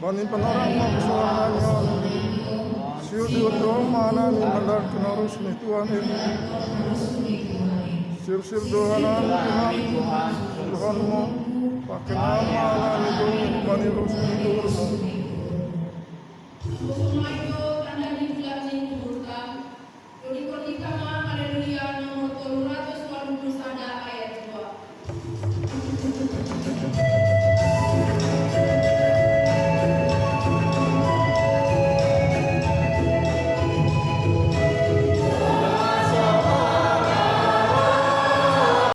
Oni panorang magsuananya siyo diyo mana ni mandar kinarus ni Tuhan ini sir dohanan Tuhanmu pakai nama Allah itu manirus ni Tuhanmu Haleluya nomor 380 sada